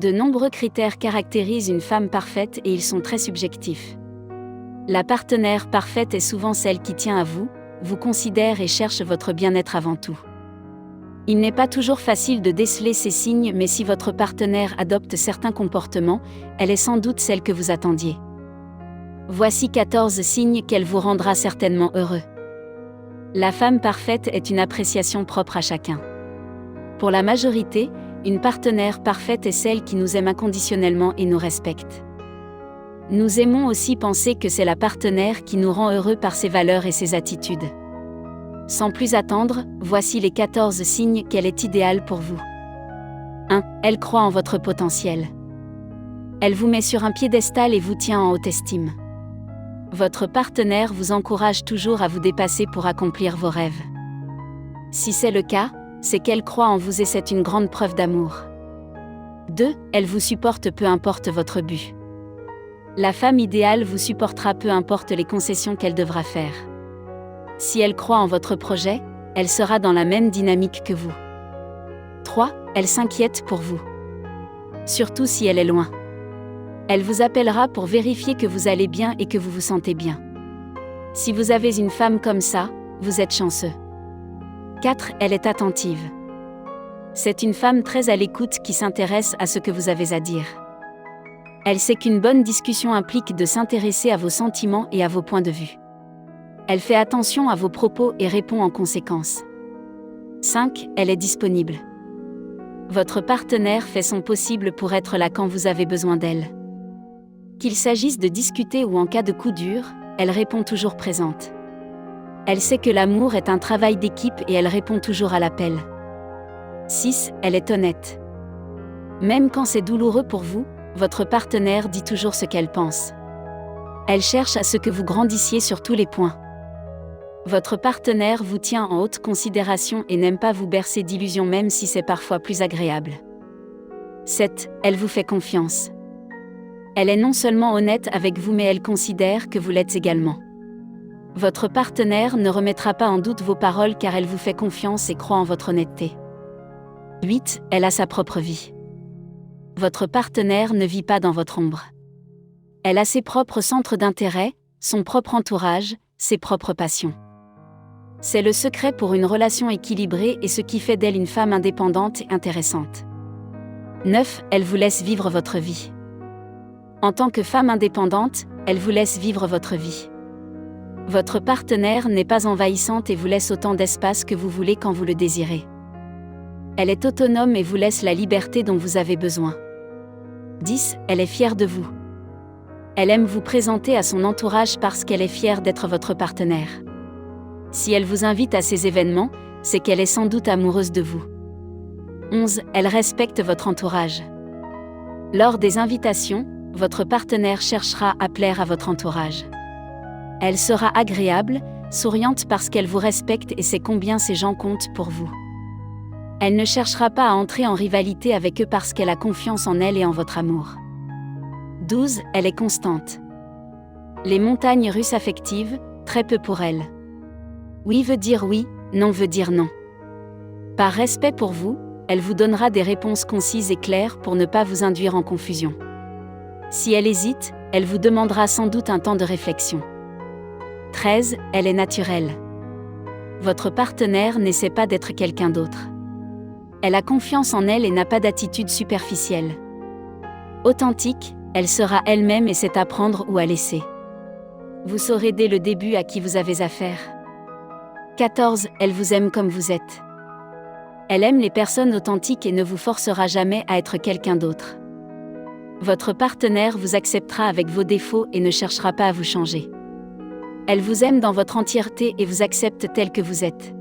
De nombreux critères caractérisent une femme parfaite et ils sont très subjectifs. La partenaire parfaite est souvent celle qui tient à vous, vous considère et cherche votre bien-être avant tout. Il n'est pas toujours facile de déceler ces signes, mais si votre partenaire adopte certains comportements, elle est sans doute celle que vous attendiez. Voici 14 signes qu'elle vous rendra certainement heureux. La femme parfaite est une appréciation propre à chacun. Pour la majorité, une partenaire parfaite est celle qui nous aime inconditionnellement et nous respecte. Nous aimons aussi penser que c'est la partenaire qui nous rend heureux par ses valeurs et ses attitudes. Sans plus attendre, voici les 14 signes qu'elle est idéale pour vous. 1. Elle croit en votre potentiel. Elle vous met sur un piédestal et vous tient en haute estime. Votre partenaire vous encourage toujours à vous dépasser pour accomplir vos rêves. Si c'est le cas, c'est qu'elle croit en vous et c'est une grande preuve d'amour. 2. Elle vous supporte peu importe votre but. La femme idéale vous supportera peu importe les concessions qu'elle devra faire. Si elle croit en votre projet, elle sera dans la même dynamique que vous. 3. Elle s'inquiète pour vous. Surtout si elle est loin. Elle vous appellera pour vérifier que vous allez bien et que vous vous sentez bien. Si vous avez une femme comme ça, vous êtes chanceux. 4. Elle est attentive. C'est une femme très à l'écoute qui s'intéresse à ce que vous avez à dire. Elle sait qu'une bonne discussion implique de s'intéresser à vos sentiments et à vos points de vue. Elle fait attention à vos propos et répond en conséquence. 5. Elle est disponible. Votre partenaire fait son possible pour être là quand vous avez besoin d'elle. Qu'il s'agisse de discuter ou en cas de coup dur, elle répond toujours présente. Elle sait que l'amour est un travail d'équipe et elle répond toujours à l'appel. 6. Elle est honnête. Même quand c'est douloureux pour vous, votre partenaire dit toujours ce qu'elle pense. Elle cherche à ce que vous grandissiez sur tous les points. Votre partenaire vous tient en haute considération et n'aime pas vous bercer d'illusions même si c'est parfois plus agréable. 7. Elle vous fait confiance. Elle est non seulement honnête avec vous mais elle considère que vous l'êtes également. Votre partenaire ne remettra pas en doute vos paroles car elle vous fait confiance et croit en votre honnêteté. 8. Elle a sa propre vie. Votre partenaire ne vit pas dans votre ombre. Elle a ses propres centres d'intérêt, son propre entourage, ses propres passions. C'est le secret pour une relation équilibrée et ce qui fait d'elle une femme indépendante et intéressante. 9. Elle vous laisse vivre votre vie. En tant que femme indépendante, elle vous laisse vivre votre vie. Votre partenaire n'est pas envahissante et vous laisse autant d'espace que vous voulez quand vous le désirez. Elle est autonome et vous laisse la liberté dont vous avez besoin. 10. Elle est fière de vous. Elle aime vous présenter à son entourage parce qu'elle est fière d'être votre partenaire. Si elle vous invite à ces événements, c'est qu'elle est sans doute amoureuse de vous. 11. Elle respecte votre entourage. Lors des invitations, votre partenaire cherchera à plaire à votre entourage. Elle sera agréable, souriante parce qu'elle vous respecte et sait combien ces gens comptent pour vous. Elle ne cherchera pas à entrer en rivalité avec eux parce qu'elle a confiance en elle et en votre amour. 12. Elle est constante. Les montagnes russes affectives, très peu pour elle. Oui veut dire oui, non veut dire non. Par respect pour vous, elle vous donnera des réponses concises et claires pour ne pas vous induire en confusion. Si elle hésite, elle vous demandera sans doute un temps de réflexion. 13. Elle est naturelle. Votre partenaire n'essaie pas d'être quelqu'un d'autre. Elle a confiance en elle et n'a pas d'attitude superficielle. Authentique, elle sera elle-même et sait apprendre ou à laisser. Vous saurez dès le début à qui vous avez affaire. 14. Elle vous aime comme vous êtes. Elle aime les personnes authentiques et ne vous forcera jamais à être quelqu'un d'autre. Votre partenaire vous acceptera avec vos défauts et ne cherchera pas à vous changer. Elle vous aime dans votre entièreté et vous accepte tel que vous êtes.